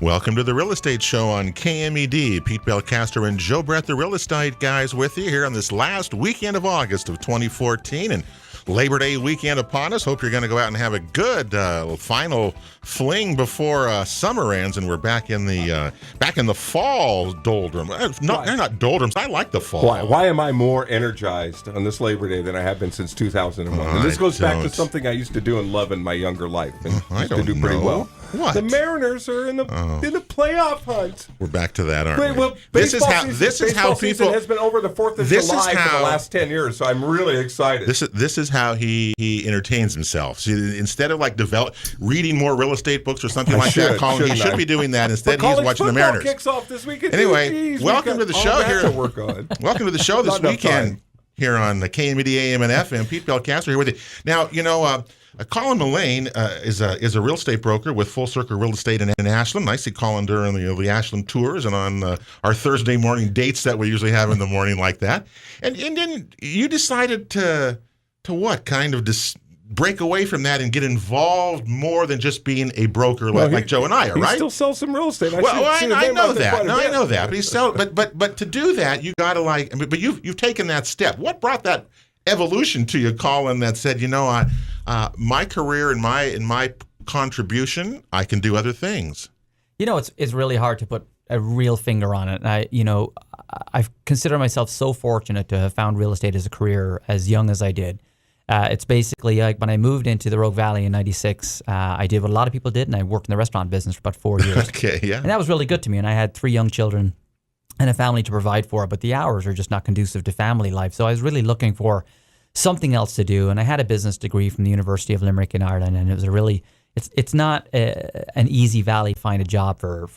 Welcome to the Real Estate Show on KMED. Pete Belcastro and Joe Brett, the real estate guys, with you here on this last weekend of August of 2014. And Labor Day weekend upon us. Hope you're going to go out and have a good final fling before summer ends, and we're back in the fall doldrum. They're not doldrums. I like the fall. Why am I more energized on this Labor Day than I have been since 2001? And this goes back to something I used to do and love in my younger life, and used to do pretty well. What? The Mariners are in the playoff hunt. We're back to that, aren't we? Well, this is how people has been over the 4th of July for the last 10 years, so I'm really excited. This is how he entertains himself. See, instead of like reading more real estate books or something like that, Colin, he should be doing that. Instead, he's watching the Mariners. Kicks off this weekend. Anyway, welcome to the show here. To work on. Welcome to the show this weekend here on the KMED AM and FM. Pete Belcastro here with you. Now, Colin Mullane is a real estate broker with Full Circle Real Estate in Ashland. I see Colin during the Ashland tours and on our Thursday morning dates that we usually have in the morning like that. And then you decided to what kind of break away from that and get involved more than just being a broker like Joe and I are, right? He still sells some real estate. I know that. I know that. But to do that, you got to but you've taken that step. What brought that evolution to you, Colin, that said, my career and my contribution, I can do other things? It's really hard to put a real finger on it. I consider myself so fortunate to have found real estate as a career as young as I did. It's basically like when I moved into the Rogue Valley in '96, I did what a lot of people did, and I worked in the restaurant business for about 4 years. Okay, yeah. And that was really good to me, and I had 3 young children and a family to provide for, but the hours are just not conducive to family life. So I was really looking for something else to do, and I had a business degree from the University of Limerick in Ireland, and it was it's not an easy valley to find a job for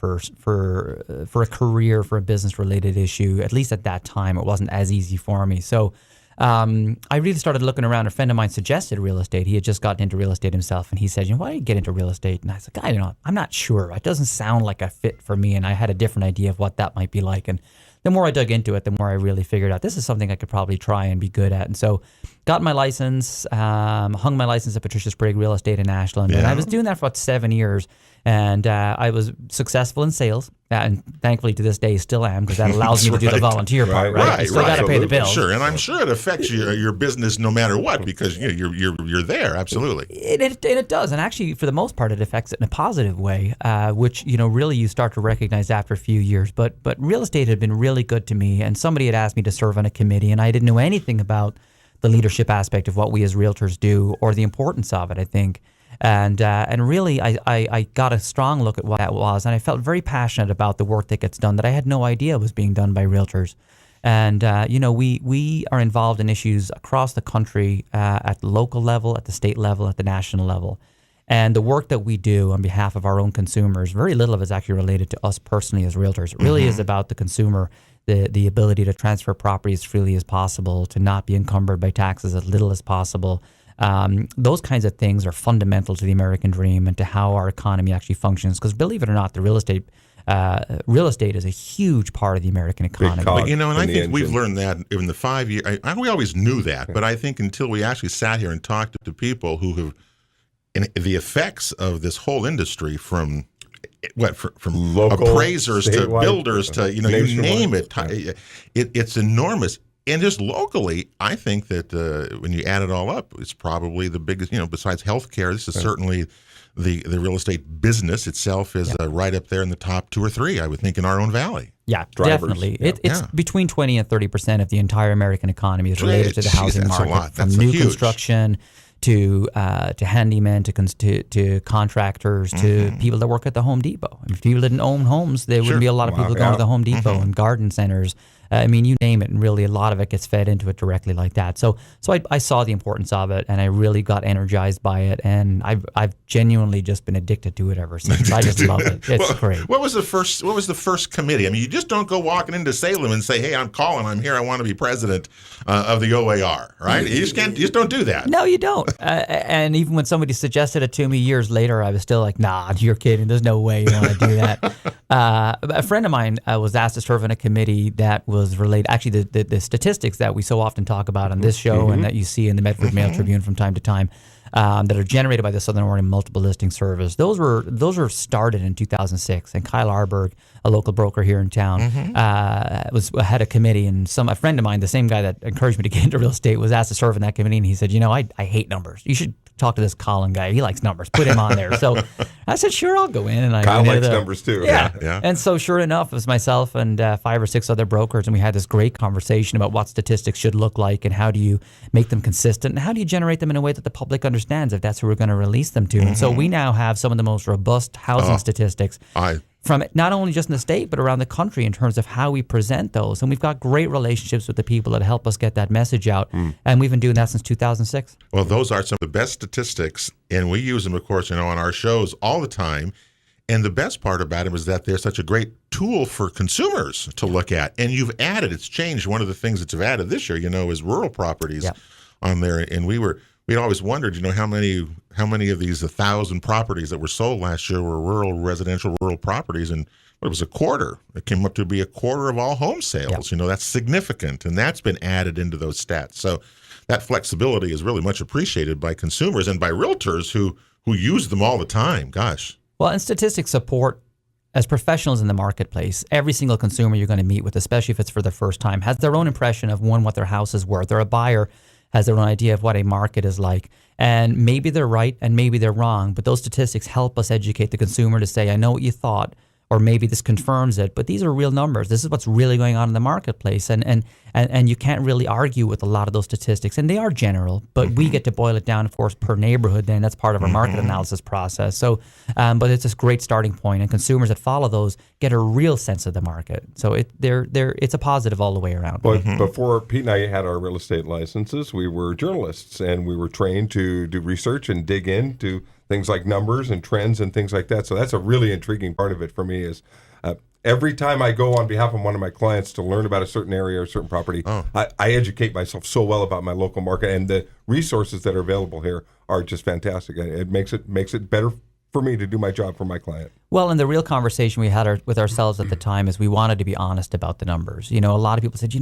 a career, for a business related issue. At least at that time, it wasn't as easy for me. So I really started looking around. A friend of mine suggested real estate. He had just gotten into real estate himself, and he said, why don't you get into real estate? And I was like, I'm not sure. It doesn't sound like a fit for me, and I had a different idea of what that might be like. And the more I dug into it, the more I really figured out this is something I could probably try and be good at. And so got my license, hung my license at Patricia Sprague Real Estate in Ashland. Yeah. And I was doing that for about 7 years. And I was successful in sales. And thankfully to this day still am, because that allows me to do the volunteer part, right? You still got to pay the bills. Sure, and I'm sure it affects your business no matter what, because you're there, absolutely. It does, and actually for the most part it affects it in a positive way, which really you start to recognize after a few years. But real estate had been really good to me, and somebody had asked me to serve on a committee, and I didn't know anything about the leadership aspect of what we as realtors do or the importance of it, I think. And really, I got a strong look at what that was, and I felt very passionate about the work that gets done that I had no idea was being done by realtors. And we are involved in issues across the country at the local level, at the state level, at the national level. And the work that we do on behalf of our own consumers, very little of it is actually related to us personally as realtors. It really is about the consumer, the ability to transfer property as freely as possible, to not be encumbered by taxes as little as possible. Those kinds of things are fundamental to the American dream and to how our economy actually functions. Because believe it or not, the real estate is a huge part of the American economy. But, and I think we've learned that in the 5 years. We always knew that, but I think until we actually sat here and talked to people who have the effects of this whole industry from local, appraisers to builders to you name it, it's enormous. And just locally, I think that when you add it all up, it's probably the biggest, besides healthcare, this is certainly the real estate business itself is right up there in the top 2 or 3, I would think, in our own valley. Yeah, definitely. It's between 20 and 30% of the entire American economy is related to the housing market. A lot. From new construction to handymen, to contractors, to people that work at the Home Depot. If people didn't own homes, there wouldn't be a lot of people going to the Home Depot and garden centers. You name it, and really a lot of it gets fed into it directly like that. So I saw the importance of it, and I really got energized by it, and I've genuinely just been addicted to it ever since. I just love it. It's great. What was the first committee? I mean, you just don't go walking into Salem and say, "Hey, I'm Colin. I'm here. I want to be president of the OAR." Right? You just don't do that. No, you don't. And even when somebody suggested it to me years later, I was still like, "Nah, you're kidding. There's no way you want to do that." A friend of mine was asked to serve on a committee that was related. Actually, the statistics that we so often talk about on this show and that you see in the Medford Mail Tribune from time to time that are generated by the Southern Oregon Multiple Listing Service. Those were started in 2006, and Kyle Arberg, a local broker here in town, had a committee, and a friend of mine, the same guy that encouraged me to get into real estate, was asked to serve in that committee, and he said, I hate numbers. You should talk to this Colin guy. He likes numbers. Put him on there. So I said, sure, I'll go in. And Kyle likes numbers too. Yeah. And so sure enough, it was myself and 5 or 6 other brokers, and we had this great conversation about what statistics should look like and how do you make them consistent and how do you generate them in a way that the public understands if that's who we're going to release them to. And so we now have some of the most robust housing statistics from not only just in the state, but around the country in terms of how we present those. And we've got great relationships with the people that help us get that message out. And we've been doing that since 2006. Well, those are some of the best statistics, and we use them, of course, on our shows all the time. And the best part about them is that they're such a great tool for consumers to look at. And you've added, it's changed. One of the things that you've added this year, is rural properties on there. And we'd always wondered, how many of these 1,000 properties that were sold last year were residential rural properties, and it was a quarter. It came up to be a quarter of all home sales. That's significant, and that's been added into those stats. So that flexibility is really much appreciated by consumers and by realtors who use them all the time. Gosh. Well, and statistics support, as professionals in the marketplace, every single consumer you're going to meet with, especially if it's for the first time, has their own impression of what their house is worth, or a buyer has their own idea of what a market is like. And maybe they're right and maybe they're wrong, but those statistics help us educate the consumer to say, I know what you thought, or maybe this confirms it, but these are real numbers. This is what's really going on in the marketplace. And you can't really argue with a lot of those statistics. And they are general, but we get to boil it down, of course, per neighborhood. Then that's part of our market analysis process. So, but it's a great starting point, and consumers that follow those get a real sense of the market. So it's a positive all the way around. But before Pete and I had our real estate licenses, we were journalists, and we were trained to do research and dig into things like numbers and trends and things like that. So that's a really intriguing part of it for me is every time I go on behalf of one of my clients to learn about a certain area or a certain property, I educate myself so well about my local market, and the resources that are available here are just fantastic. It makes it better for me to do my job for my client. Well, and the real conversation we had with ourselves at the time is we wanted to be honest about the numbers. A lot of people said,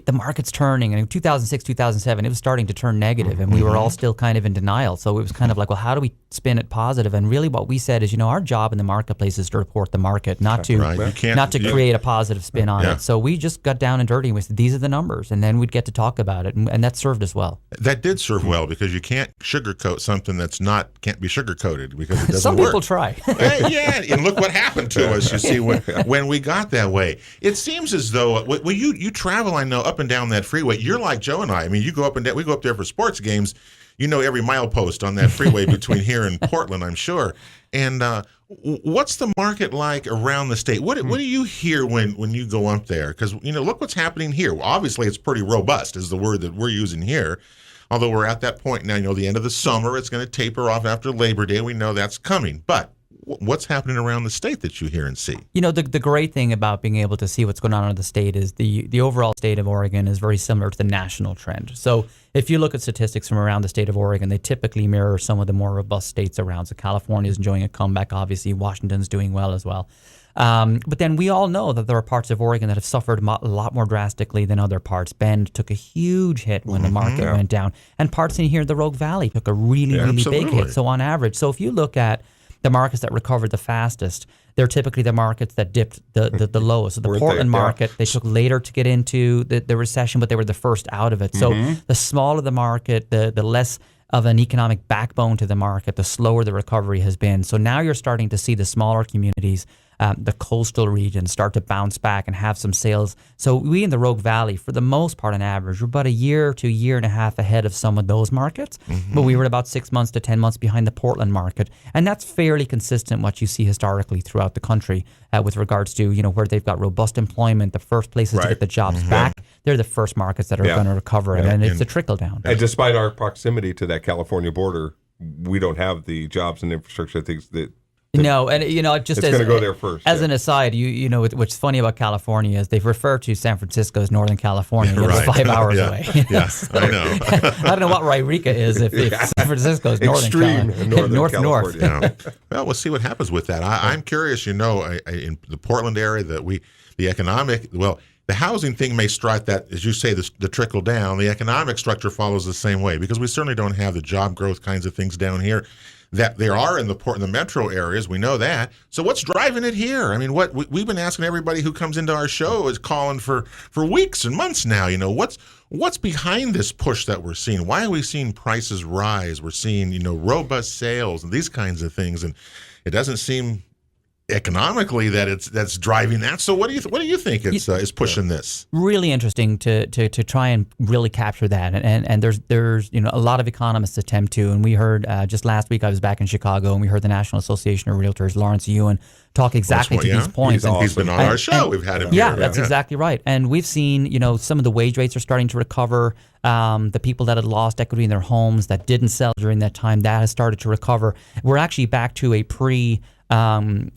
the market's turning, and in 2006, 2007, it was starting to turn negative, and we were all still kind of in denial. So it was kind of like, well, how do we spin it positive? And really what we said is, our job in the marketplace is to report the market, not to create a positive spin on it. So we just got down and dirty, and we said, these are the numbers, and then we'd get to talk about it, and that served us well. That did serve well, because you can't sugarcoat something can't be sugarcoated, because it doesn't Some work. people try. And look what happened to us, you see, when we got that way. It seems as though, you travel, I know, up and down that freeway. You're like Joe and I. I mean, you go up and down. We go up there for sports games. Every milepost on that freeway between here and Portland, I'm sure. And what's the market like around the state? What do you hear when you go up there? Because look what's happening here. Well, obviously, it's pretty robust, is the word that we're using here. Although we're at that point now. The end of the summer, it's going to taper off after Labor Day. We know that's coming, but what's happening around the state that you hear and see? The great thing about being able to see what's going on in the state is the overall state of Oregon is very similar to the national trend. So if you look at statistics from around the state of Oregon, they typically mirror some of the more robust states around. So California is enjoying a comeback, obviously. Washington's doing well as well. But then we all know that there are parts of Oregon that have suffered a lot more drastically than other parts. Bend took a huge hit when the market went down. And parts in here, the Rogue Valley, took a really big hit. So on average, if you look at the markets that recovered the fastest, they're typically the markets that dipped the lowest. So the Portland market, they took later to get into the recession, but they were the first out of it. So the smaller the market, the less of an economic backbone to the market, the slower the recovery has been. So now you're starting to see the smaller communities, the coastal regions, start to bounce back and have some sales. So we in the Rogue Valley, for the most part on average, we're about a year to a year and a half ahead of some of those markets. But we were about 6 months to 10 months behind the Portland market. And that's fairly consistent what you see historically throughout the country with regards to, where they've got robust employment, the first places to get the jobs back. They're the first markets that are going to recover. And it's a trickle down. And despite our proximity to that California border, we don't have the jobs and infrastructure things that No, and just it's going to go there first. As an aside, what's funny about California is they refer to San Francisco as Northern California. It's 5 hours away. Yes, I know. I don't know what Wairika is if San Francisco is Northern California. North. Yeah. Well, we'll see what happens with that. I'm curious. In the Portland area, the the housing thing may start that, as you say, the trickle down. The economic structure follows the same way, because we certainly don't have the job growth kinds of things down here that there are in the metro areas. We know that. So what's driving it here? I mean, what we've been asking everybody who comes into our show is calling for weeks and months now. What's behind this push that we're seeing? Why are we seeing prices rise? We're seeing robust sales and these kinds of things, and it doesn't seem economically that's driving that. So what do you think is pushing this? Really interesting to try and really capture that, and there's a lot of economists attempt to, and we heard just last week I was back in Chicago and we heard the National Association of Realtors, Lawrence Ewan, talk exactly to these points. He's been on our show. We've had him. Yeah, that's exactly right. And we've seen some of the wage rates are starting to recover. The people that had lost equity in their homes that didn't sell during that time, that has started to recover. We're actually back to a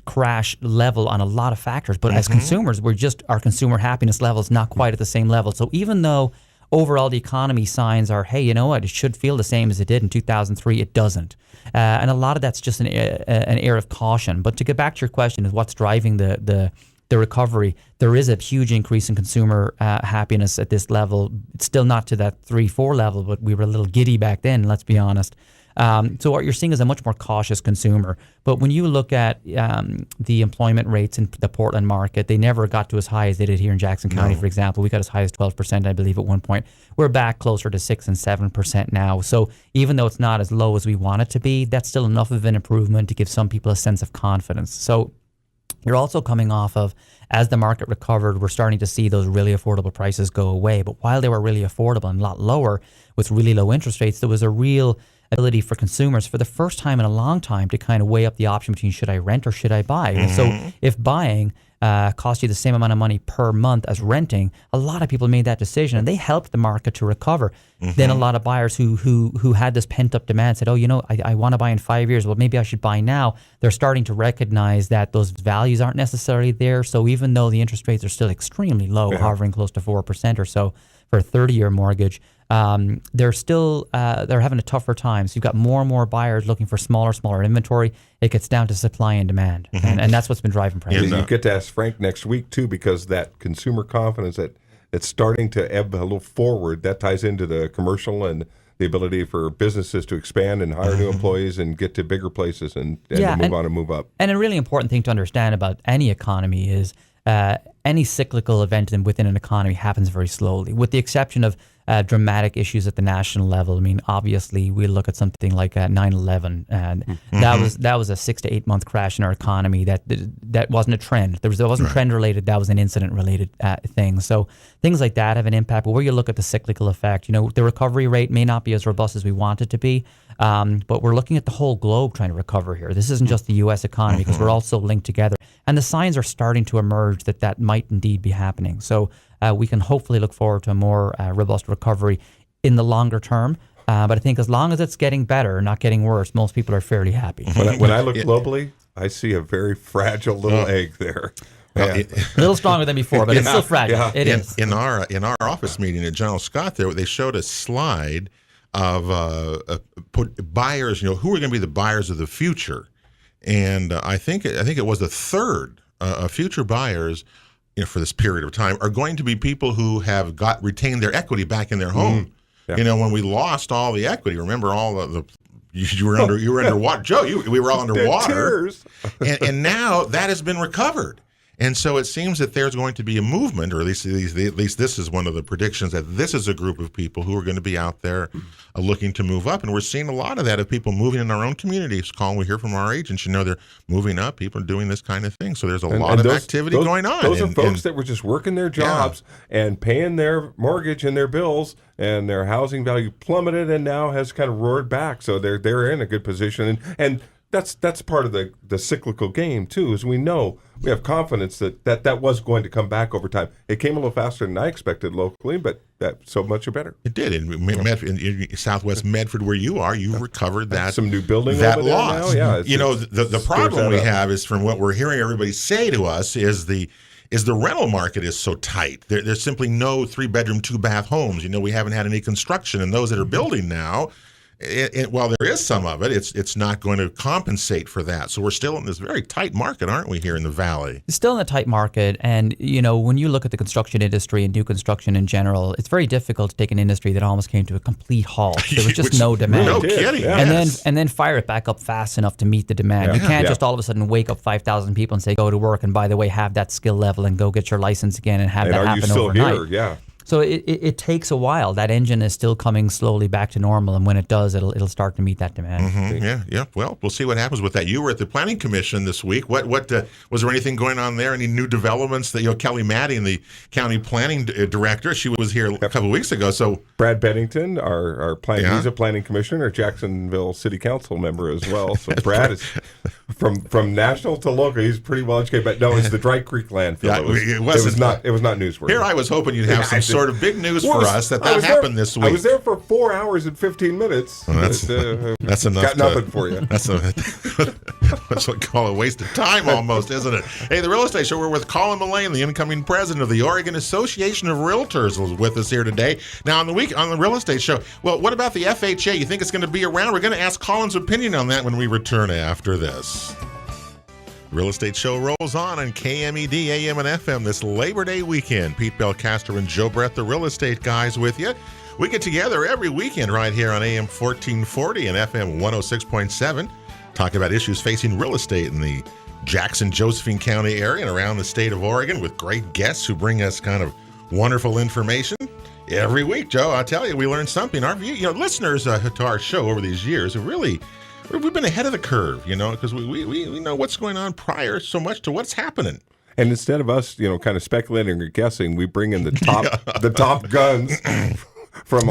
crash level on a lot of factors, but as consumers, our consumer happiness level is not quite at the same level. So even though overall the economy signs are, hey, you know what, it should feel the same as it did in 2003, it doesn't. And a lot of that's just an air of caution. But to get back to your question, is what's driving the recovery? There is a huge increase in consumer happiness at this level. It's still not to that 3-4 level, but we were a little giddy back then, let's be honest. So what you're seeing is a much more cautious consumer. But when you look at the employment rates in the Portland market, they never got to as high as they did here in Jackson County, for example. We got as high as 12%, I believe, at one point. We're back closer to 6 and 7% now. So even though it's not as low as we want it to be, that's still enough of an improvement to give some people a sense of confidence. So you're also coming off of, as the market recovered, we're starting to see those really affordable prices go away. But while they were really affordable and a lot lower with really low interest rates, there was a real ability for consumers for the first time in a long time to kind of weigh up the option between should I rent or should I buy. And so if buying costs you the same amount of money per month as renting, a lot of people made that decision and they helped the market to recover. Then a lot of buyers who had this pent up demand said, I want to buy in 5 years. Well, maybe I should buy now. They're starting to recognize that those values aren't necessarily there. So even though the interest rates are still extremely low, hovering close to 4% or so for a 30-year mortgage, they're having a tougher time. So you've got more and more buyers looking for smaller inventory. It gets down to supply and demand, and that's what's been driving prices. You get to ask Frank next week too, because that consumer confidence that's starting to ebb a little forward, that ties into the commercial and the ability for businesses to expand and hire new employees and get to bigger places and to move on and move up. And a really important thing to understand about any economy is any cyclical event within an economy happens very slowly, with the exception of dramatic issues at the national level. I mean, obviously, we look at something like 9/11, and that was a 6 to 8 month crash in our economy. That wasn't a trend. That wasn't trend related. That was an incident related thing. So things like that have an impact. But where you look at the cyclical effect, the recovery rate may not be as robust as we want it to be. But we're looking at the whole globe trying to recover here. This isn't just the U.S. economy, because we're also linked together. And the signs are starting to emerge that might indeed be happening. So we can hopefully look forward to a more robust recovery in the longer term. But I think as long as it's getting better, not getting worse, most people are fairly happy. When I look globally, I see a very fragile little egg there. A little stronger than before, but it's still fragile. Yeah. It is. In our office meeting at General Scott, they showed a slide of buyers. Who are going to be the buyers of the future, and I think it was a third of future buyers, for this period of time, are going to be people who have retained their equity back in their home. When we lost all the equity, remember all the you were underwater, Joe. We were all underwater, and now that has been recovered. And so it seems that there's going to be a movement, or at least this is one of the predictions, that this is a group of people who are going to be out there looking to move up. And we're seeing a lot of that of people moving in our own communities. Colin, we hear from our agents, they're moving up, people are doing this kind of thing. So there's a lot of activity going on. Those are folks that were just working their jobs and paying their mortgage and their bills, and their housing value plummeted and now has kind of roared back. So they're in a good position. And that's part of the cyclical game too, is we know, we have confidence that was going to come back over time. It came a little faster than I expected locally, but so much better. It did. In Southwest Medford, where you are, you've recovered that. Some new building that over there loss. Now. Yeah, the problem we have is, from what we're hearing everybody say to us, is the rental market is so tight. There's simply no 3-bedroom, 2-bath homes. We haven't had any construction, and those that are building now, while there is some of it, it's not going to compensate for that. So we're still in this very tight market, aren't we, here in the Valley? It's still in a tight market. And, when you look at the construction industry and new construction in general, it's very difficult to take an industry that almost came to a complete halt. There was just no demand. No kidding. Yeah. And then fire it back up fast enough to meet the demand. You can't just all of a sudden wake up 5,000 people and say, go to work, and by the way, have that skill level and go get your license again and have that happen overnight. Here? Yeah. So it takes a while. That engine is still coming slowly back to normal, and when it does, it'll start to meet that demand. Mm-hmm. Yeah. Well, we'll see what happens with that. You were at the Planning Commission this week. What was there anything going on there? Any new developments that Kelly Madden, the county planning director, she was here a couple of weeks ago. So Brad Bennington, our he's a planning commissioner, Jacksonville City Council member as well. So Brad is from national to local. He's pretty well educated. But no, it's the Dry Creek landfill. Yeah, it was not newsworthy. Here I was hoping you'd have some sort of big news for us that happened this week. I was there for 4 hours and 15 minutes. Well, that's enough. Got nothing for you. That's what we call a waste of time almost, isn't it? Hey, the Real Estate Show, we're with Colin Mullane, the incoming president of the Oregon Association of Realtors, was with us here today. Now, on the Real Estate Show, well, what about the FHA? You think it's going to be around? We're going to ask Colin's opinion on that when we return after this. Real Estate Show rolls on KMED, AM and FM this Labor Day weekend. Pete Belcastro and Joe Brett, the Real Estate Guys, with you. We get together every weekend right here on AM 1440 and FM 106.7, talk about issues facing real estate in the Jackson-Josephine County area and around the state of Oregon with great guests who bring us kind of wonderful information. Every week, Joe, I tell you, we learn something. Our listeners to our show over these years have really... We've been ahead of the curve, because we know what's going on prior so much to what's happening. And instead of us, kind of speculating or guessing, we bring in the top guns from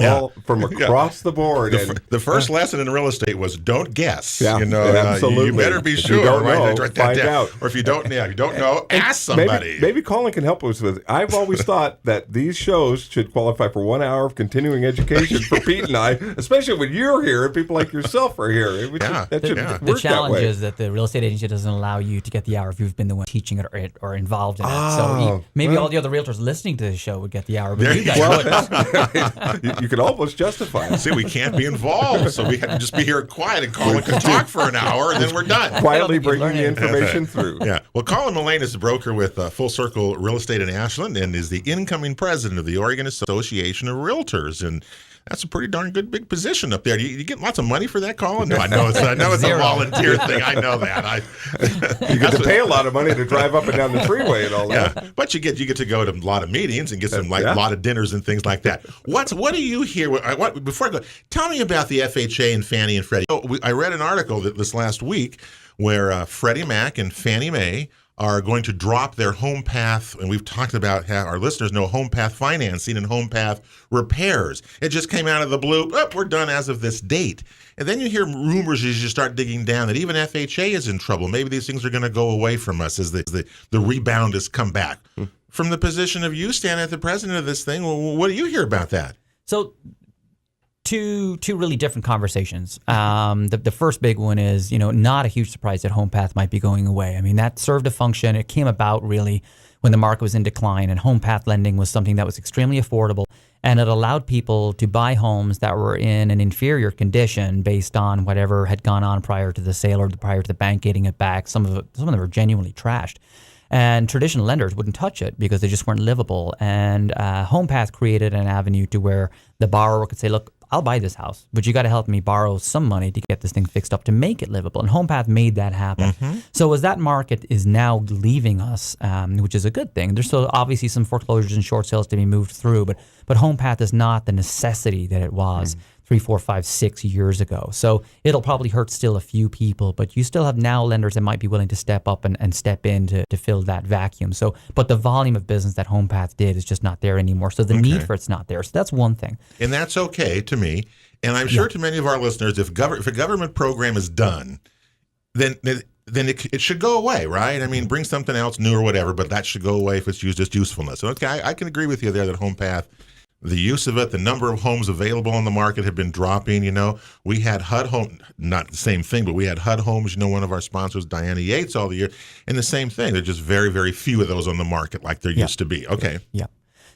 across the board. The first lesson in real estate was don't guess. Yeah, absolutely. You better be sure. If you don't know, write find that down. out. Or if you don't know, ask somebody. Maybe Colin can help us with it. I've always thought that these shows should qualify for 1 hour of continuing education for Pete and I, especially when you're here and people like yourself are here. The challenge is that the real estate agency doesn't allow you to get the hour if you've been the one teaching it or involved in it. So maybe all the other realtors listening to the show would get the hour, but you guys wouldn't. You could almost justify it. See, we can't be involved, so we have to just be here quiet, and Colin can talk for an hour, and then we're done. Quietly bringing the information through. Yeah. Well, Colin Mullane is a broker with Full Circle Real Estate in Ashland and is the incoming president of the Oregon Association of Realtors. And that's a pretty darn good big position up there. You get lots of money for that, Colin? No, I know it's a volunteer thing. I know that. You get to pay a lot of money to drive up and down the freeway and all that. Yeah, but you get to go to a lot of meetings and get some a lot of dinners and things like that. What do you hear? Before I go, tell me about the FHA and Fannie and Freddie. I read an article this last week where Freddie Mac and Fannie Mae are going to drop their home path, and we've talked about how our listeners know home path financing and home path repairs. It just came out of the blue. We're done as of this date. And then you hear rumors as you start digging down that even FHA is in trouble. Maybe these things are going to go away from us as the rebound has come back. From the position of you standing at the president of this thing, what do you hear about that? So two really different conversations. The first big one is, not a huge surprise that HomePath might be going away. I mean, that served a function. It came about really when the market was in decline, and HomePath lending was something that was extremely affordable, and it allowed people to buy homes that were in an inferior condition based on whatever had gone on prior to the sale or prior to the bank getting it back. Some of them were genuinely trashed. And traditional lenders wouldn't touch it because they just weren't livable. And HomePath created an avenue to where the borrower could say, look, I'll buy this house, but you got to help me borrow some money to get this thing fixed up to make it livable. And HomePath made that happen. Mm-hmm. So as that market is now leaving us, which is a good thing, there's still obviously some foreclosures and short sales to be moved through, but HomePath is not the necessity that it was 3, 4, 5, 6 years ago. So it'll probably hurt still a few people, but you still have now lenders that might be willing to step up and step in to fill that vacuum. So, but the volume of business that HomePath did is just not there anymore. So the need for it's not there. So that's one thing. And that's okay to me. And I'm sure to many of our listeners, if a government program is done, then it should go away, right? I mean, bring something else new or whatever, but that should go away if it's used as usefulness. Okay, I can agree with you there that HomePath, the use of it, the number of homes available on the market have been dropping. We had HUD Home, not the same thing, but we had HUD Homes, one of our sponsors, Diana Yates, all the year. And the same thing. There's just very, very few of those on the market like there used to be. Okay. Yeah.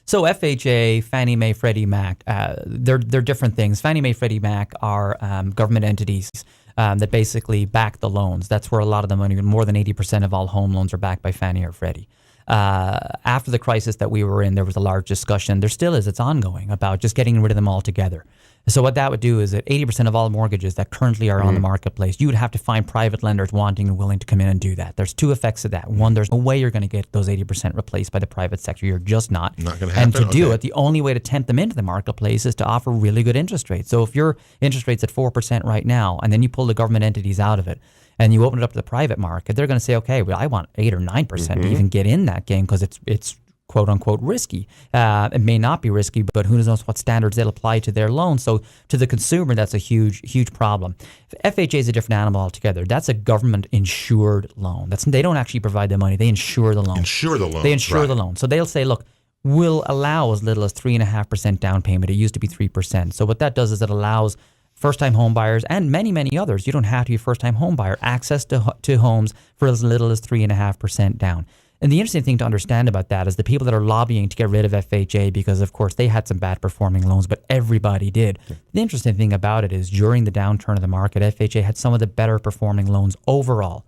So FHA, Fannie Mae, Freddie Mac, they're different things. Fannie Mae, Freddie Mac are government entities that basically back the loans. That's where a lot of the money, more than 80% of all home loans are backed by Fannie or Freddie. After the crisis that we were in, there was a large discussion. There still is. It's ongoing about just getting rid of them altogether. So what that would do is that 80% of all mortgages that currently are on the marketplace, you would have to find private lenders wanting and willing to come in and do that. There's two effects of that. One, there's no way you're going to get those 80% replaced by the private sector. You're just not. Not going to happen. And to do it, the only way to tempt them into the marketplace is to offer really good interest rates. So if your interest rate's at 4% right now, and then you pull the government entities out of it, and you open it up to the private market, they're going to say, okay, well, I want 8 or 9% to even get in that game because it's quote unquote risky. It may not be risky, but who knows what standards they'll apply to their loan. So to the consumer, that's a huge problem. FHA is a different animal altogether. That's a government insured loan. They don't actually provide the money. They insure the loan. Insure the loan. They insure the loan. So they'll say, look, we'll allow as little as 3.5% down payment. It used to be 3%. So what that does is it allows first-time home buyers and many others, you don't have to be a first-time home buyer, access to homes for as little as 3.5% down. And the interesting thing to understand about that is the people that are lobbying to get rid of FHA, because of course they had some bad performing loans, but everybody did. Yeah. The interesting thing about it is during the downturn of the market, FHA had some of the better performing loans overall,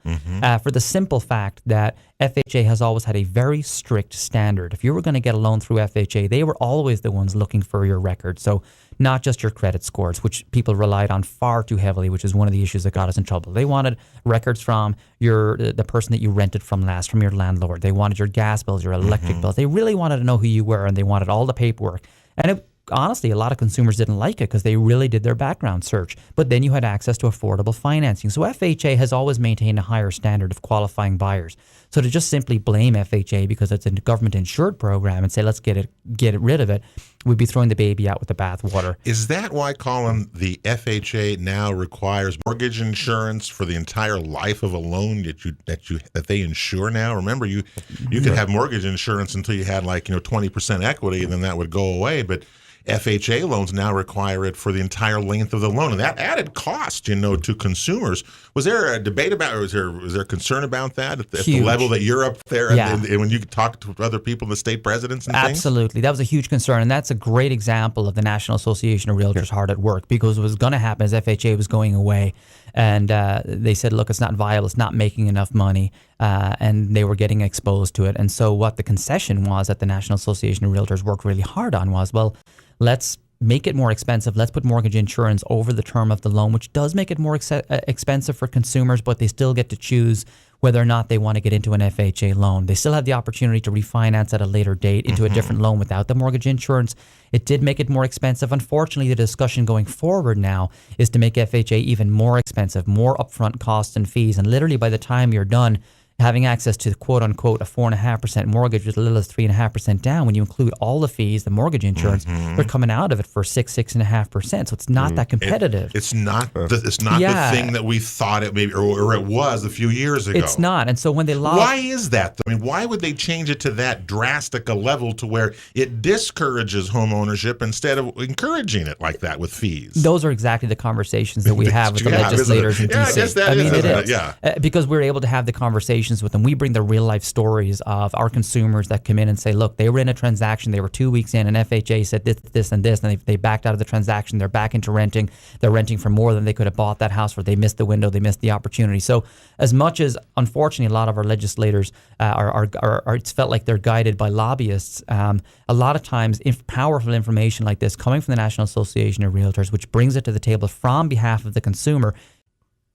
for the simple fact that FHA has always had a very strict standard. If you were going to get a loan through FHA, they were always the ones looking for your record. So not just your credit scores, which people relied on far too heavily, which is one of the issues that got us in trouble. They wanted records from the person that you rented from last, from your landlord. They wanted your gas bills, your electric bills. They really wanted to know who you were, and they wanted all the paperwork. And honestly, a lot of consumers didn't like it because they really did their background search. But then you had access to affordable financing. So FHA has always maintained a higher standard of qualifying buyers. So to just simply blame FHA because it's a government insured program and say, let's get rid of it, would be throwing the baby out with the bathwater. Is that why, Colin, the FHA now requires mortgage insurance for the entire life of a loan that they insure now? Remember, you could have mortgage insurance until you had 20% equity, and then that would go away. But FHA loans now require it for the entire length of the loan, and that added cost, to consumers. Was there a debate about, or was there concern about that at the level that you're up there, and when you talk to other people, the state presidents and things? Absolutely, that was a huge concern, and that's a great example of the National Association of Realtors hard at work, because what was going to happen is FHA was going away, and they said, look, it's not viable, it's not making enough money, and they were getting exposed to it. And so what the concession was that the National Association of Realtors worked really hard on was, well, let's make it more expensive. Let's put mortgage insurance over the term of the loan, which does make it more expensive for consumers, but they still get to choose whether or not they want to get into an FHA loan. They still have the opportunity to refinance at a later date into a different loan without the mortgage insurance. It did make it more expensive. Unfortunately, the discussion going forward now is to make FHA even more expensive, more upfront costs and fees. And literally by the time you're done, having access to quote unquote a 4.5% mortgage with as little as 3.5% down, when you include all the fees, the mortgage insurance, they're coming out of it for 6.5%. So it's not that competitive. It's not the thing that we thought it maybe, or it was a few years ago. It's not. And so when they why is that? I mean, why would they change it to that drastic a level to where it discourages home ownership instead of encouraging it like that with fees? Those are exactly the conversations that we have with the legislators in D.C. I guess that is. It is. Yeah. Because we're able to have the conversations with them. We bring the real life stories of our consumers that come in and say, look, they were in a transaction, they were 2 weeks in, and FHA said this, and they backed out of the transaction, they're back into renting, they're renting for more than they could have bought that house for, they missed the window, they missed the opportunity. So as much as, unfortunately, a lot of our legislators it's felt like they're guided by lobbyists, a lot of times powerful information like this coming from the National Association of Realtors, which brings it to the table from behalf of the consumer,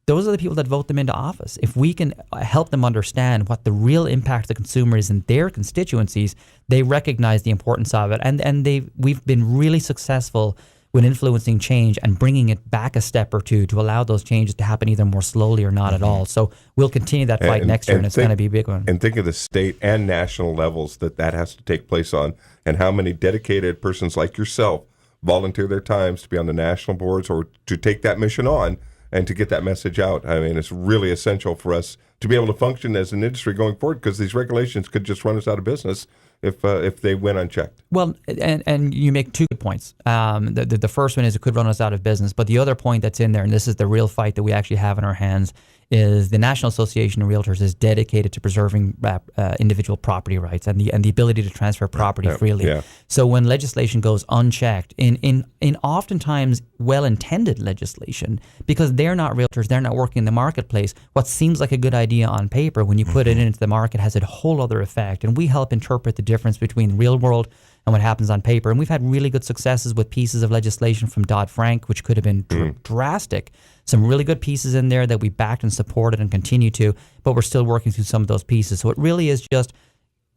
those are the people that vote them into office. If we can help them understand what the real impact of the consumer is in their constituencies, they recognize the importance of it. And we've been really successful when influencing change and bringing it back a step or two to allow those changes to happen either more slowly or not at all. So we'll continue that fight next year, and it's going to be a big one. And think of the state and national levels that has to take place on, and how many dedicated persons like yourself volunteer their times to be on the national boards or to take that mission on and to get that message out. I mean, it's really essential for us to be able to function as an industry going forward, because these regulations could just run us out of business if they went unchecked. Well, and you make 2 good points. The first one is it could run us out of business, but the other point that's in there, and this is the real fight that we actually have in our hands, is the National Association of Realtors is dedicated to preserving individual property rights and the ability to transfer property freely. Yeah. So when legislation goes unchecked, in oftentimes well-intended legislation, because they're not realtors, they're not working in the marketplace, what seems like a good idea on paper, when you put it into the market, has a whole other effect. And we help interpret the difference between real world and what happens on paper. And we've had really good successes with pieces of legislation from Dodd-Frank, which could have been drastic. Some really good pieces in there that we backed and supported and continue to, but we're still working through some of those pieces. So it really is just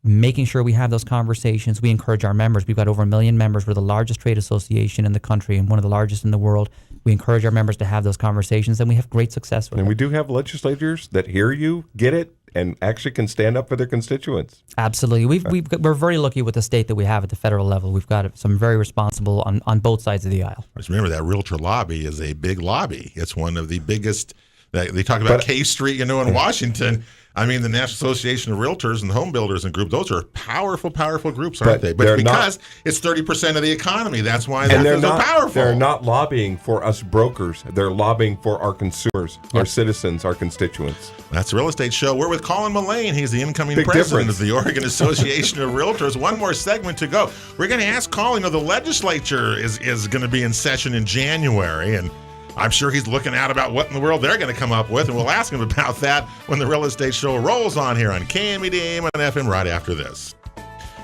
making sure we have those conversations. We encourage our members. We've got over 1 million members. We're the largest trade association in the country and one of the largest in the world. We encourage our members to have those conversations, and we have great success with it. And we do have legislators that hear you, get it, and actually can stand up for their constituents. Absolutely. We're very lucky with the state that we have at the federal level. We've got some very responsible on both sides of the aisle. Just remember that realtor lobby is a big lobby. It's one of the biggest. They talk about K Street, in Washington. I mean, the National Association of Realtors and Home Builders and group, those are powerful, powerful groups, aren't they? But because it's 30% of the economy, that's why they're powerful. They're not lobbying for us brokers. They're lobbying for our consumers, our citizens, our constituents. That's the Real Estate Show. We're with Colin Mullane. He's the incoming president of the Oregon Association of Realtors. One more segment to go. We're going to ask Colin, the legislature is going to be in session in January, and I'm sure he's looking out about what in the world they're going to come up with, and we'll ask him about that when the Real Estate Show rolls on here on KMED AM and FM right after this.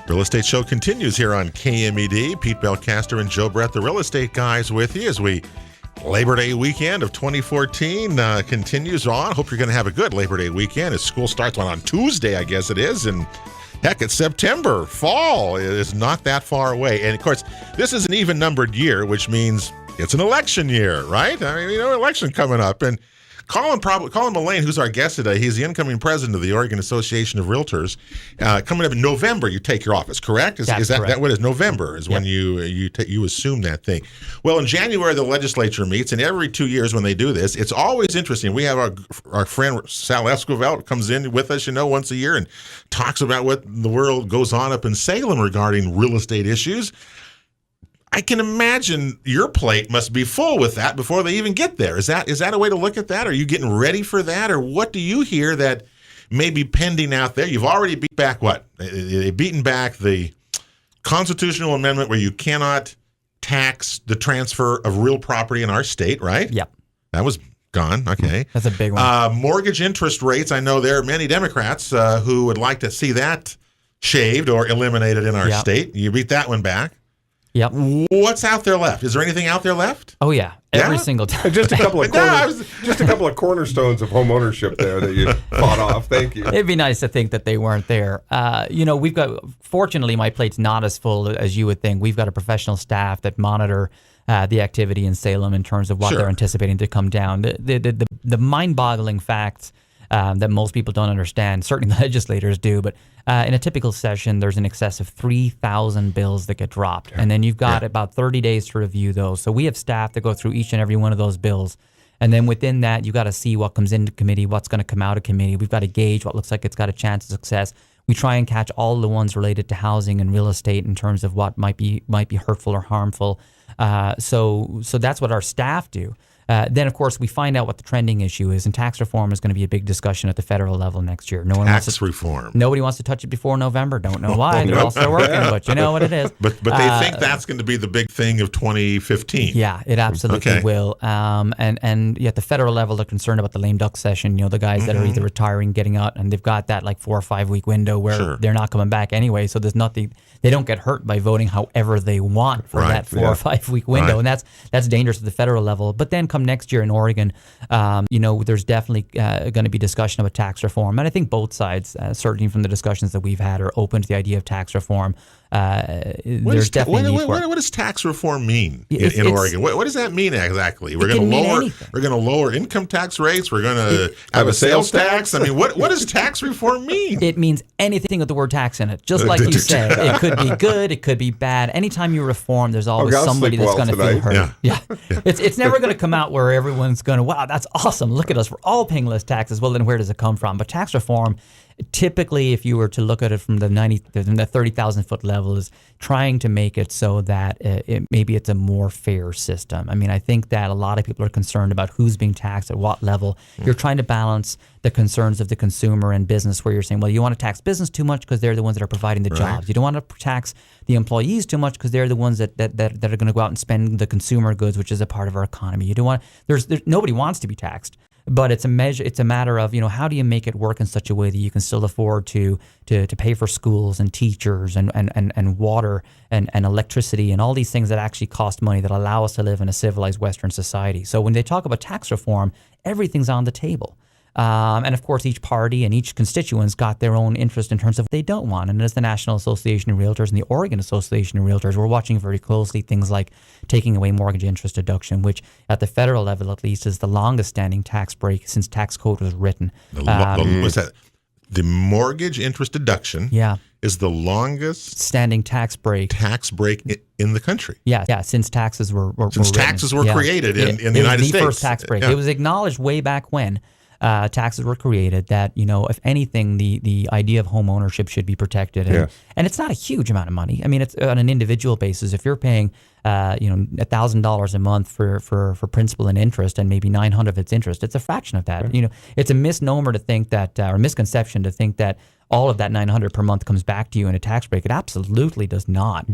Real Estate Show continues here on KMED. Pete Belcastro and Joe Brett, the Real Estate Guys, with you as we Labor Day weekend of 2014 continues on. Hope you're going to have a good Labor Day weekend as school starts on Tuesday, I guess it is, and heck, it's September. Fall is not that far away. And, of course, this is an even-numbered year, which means it's an election year, right? I mean, election coming up. And Colin Mullane, who's our guest today, he's the incoming president of the Oregon Association of Realtors. Coming up in November, you take your office, correct? Is that what it is? November is when you assume that thing. Well, in January, the legislature meets, and every 2 years when they do this, it's always interesting. We have our friend Sal Esquivel comes in with us, once a year and talks about what the world goes on up in Salem regarding real estate issues. I can imagine your plate must be full with that before they even get there. Is that a way to look at that? Are you getting ready for that? Or what do you hear that may be pending out there? You've already beat back what? They've beaten back the constitutional amendment where you cannot tax the transfer of real property in our state, right? Yep. That was gone. Okay. That's a big one. Mortgage interest rates. I know there are many Democrats who would like to see that shaved or eliminated in our state. You beat that one back. Yep. What's out there left? Is there anything out there left? Oh yeah, every single time. Just a couple of cornerstones of home ownership there that you fought off. Thank you. It'd be nice to think that they weren't there. We've got. Fortunately, my plate's not as full as you would think. We've got a professional staff that monitor the activity in Salem in terms of what they're anticipating to come down. The mind-boggling facts that most people don't understand. Certainly the legislators do, but in a typical session, there's in excess of 3,000 bills that get dropped. And then you've got about 30 days to review those. So we have staff that go through each and every one of those bills. And then within that, you've got to see what comes into committee, what's going to come out of committee. We've got to gauge what looks like it's got a chance of success. We try and catch all the ones related to housing and real estate in terms of what might be hurtful or harmful. So that's what our staff do. Then, of course, we find out what the trending issue is, and tax reform is going to be a big discussion at the federal level next year. Tax reform. Nobody wants to touch it before November. Don't know why. They're all still working, but you know what it is. But they think that's going to be the big thing of 2015. Yeah, it absolutely will. And at the federal level, they're concerned about the lame duck session. The guys that are either retiring, getting out, and they've got that 4 or 5 week window where they're not coming back anyway. So there's nothing. They don't get hurt by voting however they want for that 4 or 5 week window, and that's dangerous at the federal level. But then come next year in Oregon, there's definitely going to be discussion about tax reform, and I think both sides, certainly from the discussions that we've had, are open to the idea of tax reform. There's definitely need for it. What does tax reform mean in Oregon? What does that mean exactly? We're going to lower income tax rates. We're going to have a sales tax. I mean, what does tax reform mean? It means anything with the word tax in it. Just like you said, it could be good, it could be bad. Anytime you reform, there's always somebody that's going to feel hurt. Yeah. It's never going to come out not where everyone's going to, wow, that's awesome. Look at us. We're all paying less taxes. Well, then where does it come from? But tax reform, typically, if you were to look at it from the 30,000 foot level, is trying to make it so that maybe it's a more fair system. I mean, I think that a lot of people are concerned about who's being taxed at what level. You're trying to balance the concerns of the consumer and business, where you're saying, well, you want to tax business too much because they're the ones that are providing the jobs. You don't want to tax the employees too much because they're the ones that are going to go out and spend the consumer goods, which is a part of our economy. You don't want nobody wants to be taxed. But it's a matter of, how do you make it work in such a way that you can still afford to pay for schools and teachers and water and electricity and all these things that actually cost money that allow us to live in a civilized Western society. So when they talk about tax reform, everything's on the table. And of course, each party and each constituent's got their own interest in terms of what they don't want. And as the National Association of Realtors and the Oregon Association of Realtors, we're watching very closely things like taking away mortgage interest deduction, which at the federal level at least is the longest standing tax break since tax code was written. What's that? The mortgage interest deduction is the longest standing tax break in the country. Yeah, since taxes were taxes were created in the United States. It was the first tax break. It was acknowledged way back when taxes were created that, if anything, the idea of home ownership should be protected. And it's not a huge amount of money. I mean, it's on an individual basis. If you're paying $1,000 a month for principal and interest, and maybe $900 of its interest, it's a fraction of that. It's a misnomer to think that, or misconception to think that all of that $900 per month comes back to you in a tax break. It absolutely does not.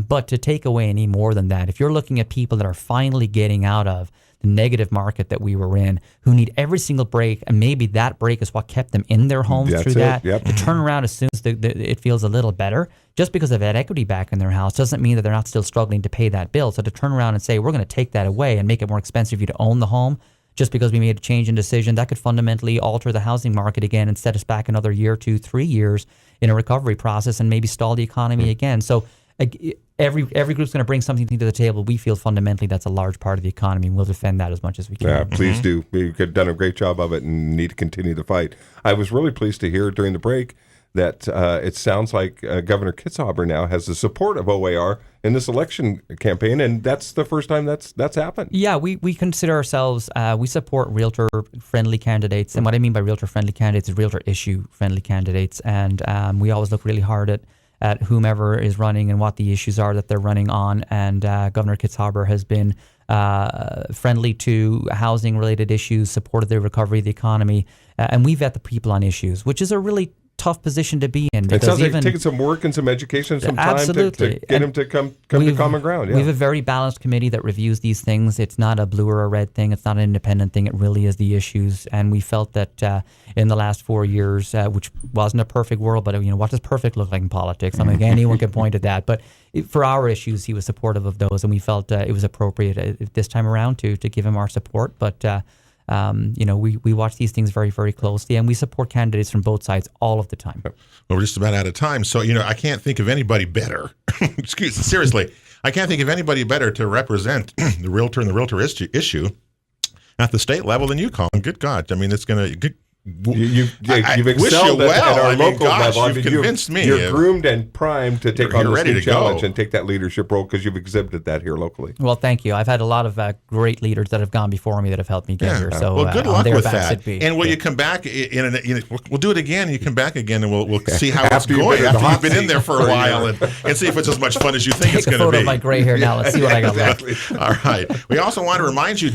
But to take away any more than that, if you're looking at people that are finally getting out of the negative market that we were in, who need every single break, and maybe that break is what kept them in their homes through that, to turn around as soon as it feels a little better, just because they've had equity back in their house doesn't mean that they're not still struggling to pay that bill. So to turn around and say, we're going to take that away and make it more expensive for you to own the home, just because we made a change in decision, that could fundamentally alter the housing market again and set us back another year, 2, 3 years in a recovery process and maybe stall the economy again. So every group's going to bring something to the table. We feel fundamentally that's a large part of the economy, and we'll defend that as much as we can. Yeah, please do. You've done a great job of it and need to continue the fight. I was really pleased to hear during the break that it sounds like Governor Kitzhaber now has the support of OAR in this election campaign, and that's the first time that's happened. Yeah, we consider ourselves, we support realtor-friendly candidates, and what I mean by realtor-friendly candidates is realtor-issue-friendly candidates, and we always look really hard at whomever is running and what the issues are that they're running on, and Governor Kitzhaber has been friendly to housing-related issues, supported the recovery of the economy, and we vet the people on issues, which is a really tough position to be in. It sounds like taking some work and some education, some time to get them to come to common ground. We have a very balanced committee that reviews these things. It's not a blue or a red thing. It's not an independent thing. It really is the issues. And we felt that in the last 4 years, which wasn't a perfect world, but what does perfect look like in politics? I mean, anyone can point at that. But for our issues, he was supportive of those, and we felt it was appropriate this time around to give him our support. But we watch these things very, very closely, and we support candidates from both sides all of the time. Well, we're just about out of time. So, I can't think of anybody better. Seriously, I can't think of anybody better to represent the realtor and the realtor issue at the state level than you, Colin. Good God. I mean, it's going to... You've excelled at our local level. You've convinced me. You're groomed and primed to take on this challenge and take that leadership role because you've exhibited that here locally. Well, thank you. I've had a lot of great leaders that have gone before me that have helped me get here. So, well, good luck with that. And will you come back? We'll do it again. You come back again, and we'll see how it's going after you've been in there for a while and see if it's as much fun as you think it's going to be. Take a photo of my gray hair now. Let's see what I got left. All right. We also want to remind you,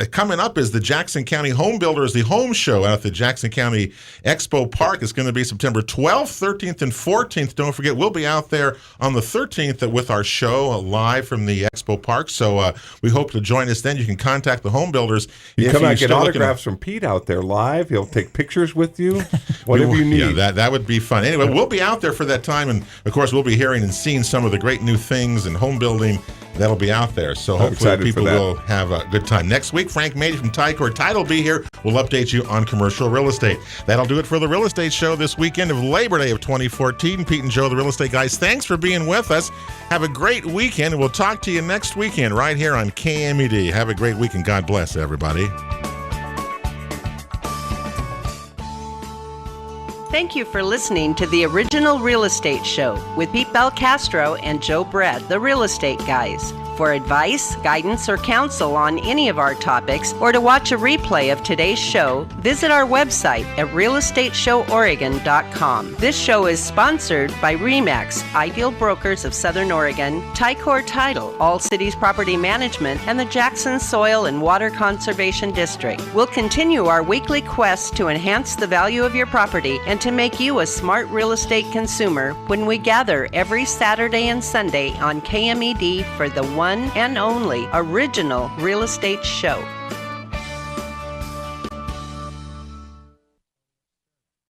coming up is the Jackson County Home Builders, the home show out at the Jackson County Expo Park. Is going to be September 12th, 13th, and 14th. Don't forget, we'll be out there on the 13th with our show live from the Expo Park. So we hope to join us then. You can contact the home builders. You come out and get autographs from Pete out there live. He'll take pictures with you, whatever you need. Yeah, that would be fun. Anyway, we'll be out there for that time. And, of course, we'll be hearing and seeing some of the great new things in home building that'll be out there. So hopefully people will have a good time. Next week, Frank Mady from Tycor Title will be here. We'll update you on commercial real estate. That'll do it for the Real Estate Show this weekend of Labor Day of 2014. Pete and Joe, the Real Estate Guys, thanks for being with us. Have a great weekend, and we'll talk to you next weekend right here on KMED. Have a great week, and God bless everybody. Thank you for listening to the Original Real Estate Show with Pete Belcastro and Joe Brett, the Real Estate Guys. For advice, guidance, or counsel on any of our topics, or to watch a replay of today's show, visit our website at realestateshoworegon.com. This show is sponsored by RE/MAX, Ideal Brokers of Southern Oregon, Ticor Title, All Cities Property Management, and the Jackson Soil and Water Conservation District. We'll continue our weekly quest to enhance the value of your property and to make you a smart real estate consumer when we gather every Saturday and Sunday on KMED for the one and only original real estate show.